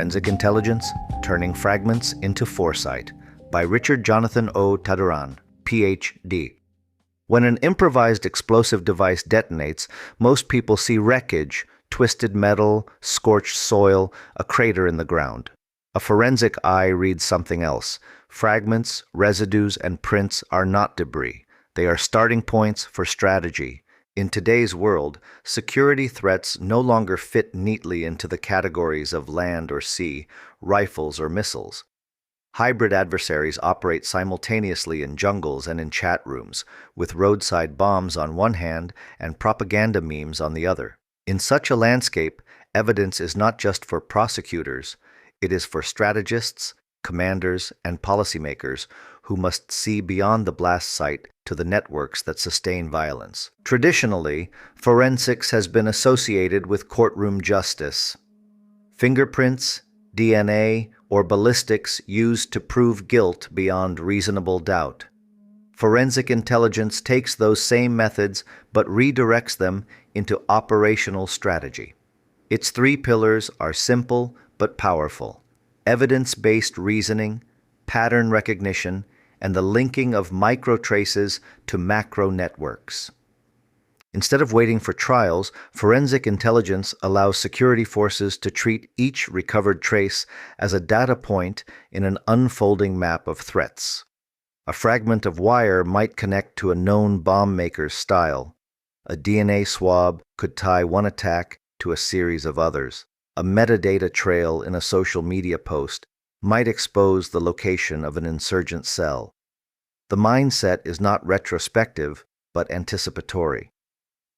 Forensic Intelligence, Turning Fragments into Foresight by Richard Jonathan O. Taduran, Ph.D. When an improvised explosive device detonates, most people see wreckage, twisted metal, scorched soil, a crater in the ground. A forensic eye reads something else. Fragments, residues, and prints are not debris. They are starting points for strategy. In today's world, security threats no longer fit neatly into the categories of land or sea, rifles or missiles. Hybrid adversaries operate simultaneously in jungles and in chat rooms, with roadside bombs on one hand and propaganda memes on the other. In such a landscape, evidence is not just for prosecutors, it is for strategists, commanders, and policymakers who must see beyond the blast site to the networks that sustain violence. Traditionally, forensics has been associated with courtroom justice. Fingerprints, DNA, or ballistics used to prove guilt beyond reasonable doubt. Forensic intelligence takes those same methods but redirects them into operational strategy. Its three pillars are simple but powerful: evidence-based reasoning, pattern recognition, and the linking of micro-traces to macro networks. Instead of waiting for trials, forensic intelligence allows security forces to treat each recovered trace as a data point in an unfolding map of threats. A fragment of wire might connect to a known bomb maker's style. A DNA swab could tie one attack to a series of others. A metadata trail in a social media post might expose the location of an insurgent cell. The mindset is not retrospective, but anticipatory.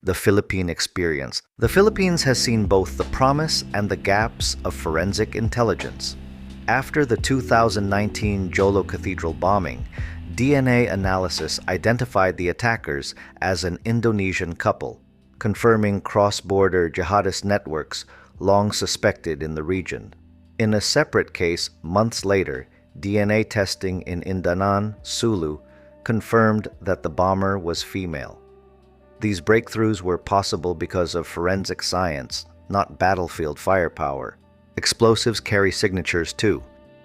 The Philippine experience. The Philippines has seen both the promise and the gaps of forensic intelligence. After the 2019 Jolo Cathedral bombing, DNA analysis identified the attackers as an Indonesian couple, confirming cross-border jihadist networks long suspected in the region. In a separate case, months later, DNA testing in Indanan, Sulu, confirmed that the bomber was female. These breakthroughs were possible because of forensic science, not battlefield firepower. Explosives carry signatures too.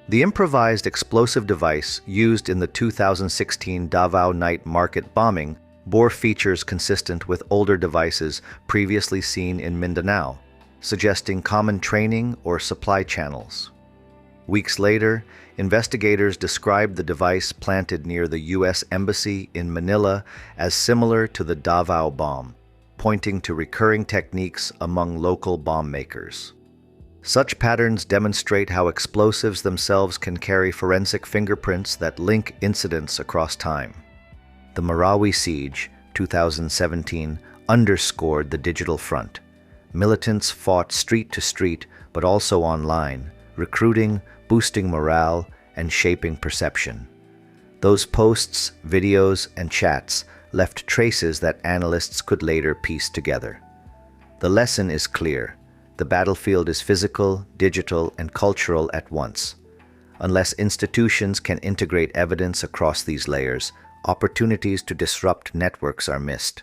The improvised explosive device used in the 2016 Davao night market bombing bore features consistent with older devices previously seen in Mindanao, suggesting common training or supply channels. Weeks later, investigators described the device planted near the U.S. Embassy in Manila as similar to the Davao bomb, pointing to recurring techniques among local bomb makers. Such patterns demonstrate how explosives themselves can carry forensic fingerprints that link incidents across time. The Marawi siege, 2017, underscored the digital front. Militants fought street to street, but also online, recruiting, boosting morale, and shaping perception. Those posts, videos, and chats left traces that analysts could later piece together. The lesson is clear. The battlefield is physical, digital, and cultural at once. Unless institutions can integrate evidence across these layers, opportunities to disrupt networks are missed.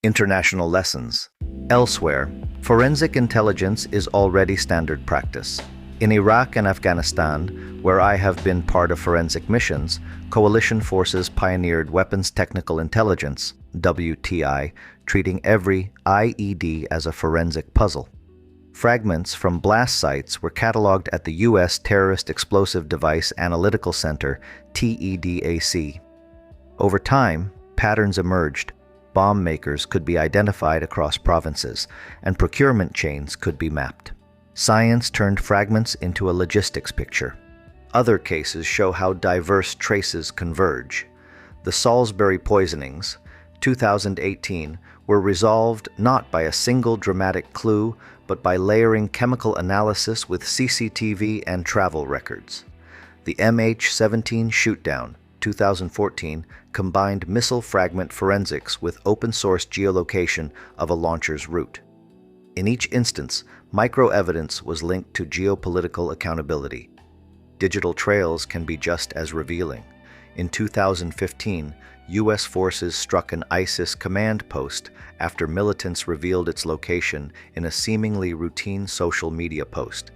International lessons. Elsewhere, forensic intelligence is already standard practice. In Iraq and Afghanistan, where I have been part of forensic missions, coalition forces pioneered weapons technical intelligence, WTI, treating every IED as a forensic puzzle. Fragments from blast sites were cataloged at the U.S. Terrorist Explosive Device Analytical Center, TEDAC. Over time, patterns emerged. Bomb makers could be identified across provinces, and procurement chains could be mapped. Science turned fragments into a logistics picture. Other cases show how diverse traces converge. The Salisbury poisonings, 2018, were resolved not by a single dramatic clue, but by layering chemical analysis with CCTV and travel records. The MH17 shootdown, 2014, combined missile fragment forensics with open-source geolocation of a launcher's route. In each instance, microevidence was linked to geopolitical accountability. Digital trails can be just as revealing. In 2015, U.S. forces struck an ISIS command post after militants revealed its location in a seemingly routine social media post.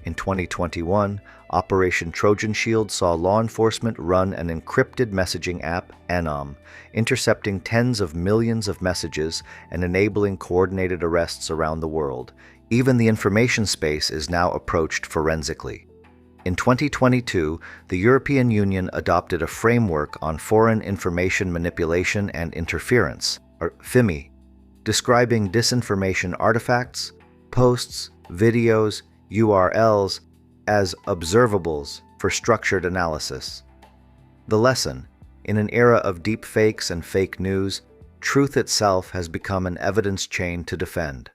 In 2021, Operation Trojan Shield saw law enforcement run an encrypted messaging app, Anom, intercepting tens of millions of messages and enabling coordinated arrests around the world. Even the information space is now approached forensically. In 2022, the European Union adopted a framework on foreign information manipulation and interference, or FIMI, describing disinformation artifacts, posts, videos, URLs as observables for structured analysis. The lesson: in an era of deepfakes and fake news, truth itself has become an evidence chain to defend.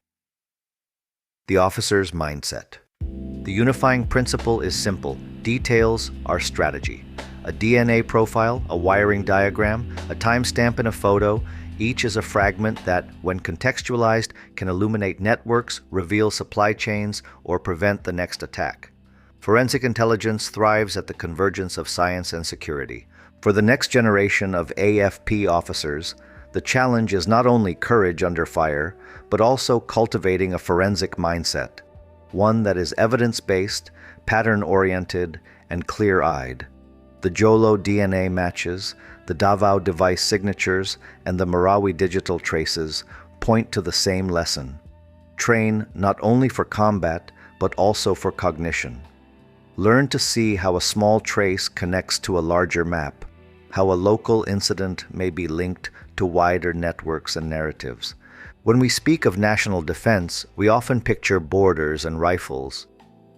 The officer's mindset. The unifying principle is simple: details are strategy. A DNA profile, a wiring diagram, a timestamp in a photo, each is a fragment that, when contextualized, can illuminate networks, reveal supply chains, or prevent the next attack. Forensic intelligence thrives at the convergence of science and security. For the next generation of AFP officers, the challenge is not only courage under fire, but also cultivating a forensic mindset, one that is evidence-based, pattern-oriented, and clear-eyed. The Jolo DNA matches, the Davao device signatures, and the Marawi digital traces point to the same lesson. Train not only for combat, but also for cognition. Learn to see how a small trace connects to a larger map, how a local incident may be linked to wider networks and narratives. When we speak of national defense, we often picture borders and rifles.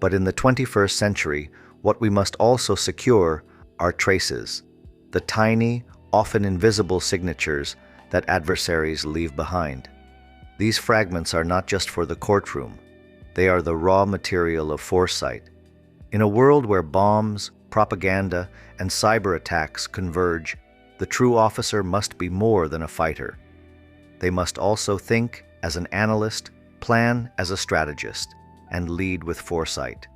But in the 21st century, what we must also secure are traces, the tiny, often invisible signatures that adversaries leave behind. These fragments are not just for the courtroom. They are the raw material of foresight. In a world where bombs, propaganda, and cyber attacks converge, the true officer must be more than a fighter. They must also think as an analyst, plan as a strategist, and lead with foresight.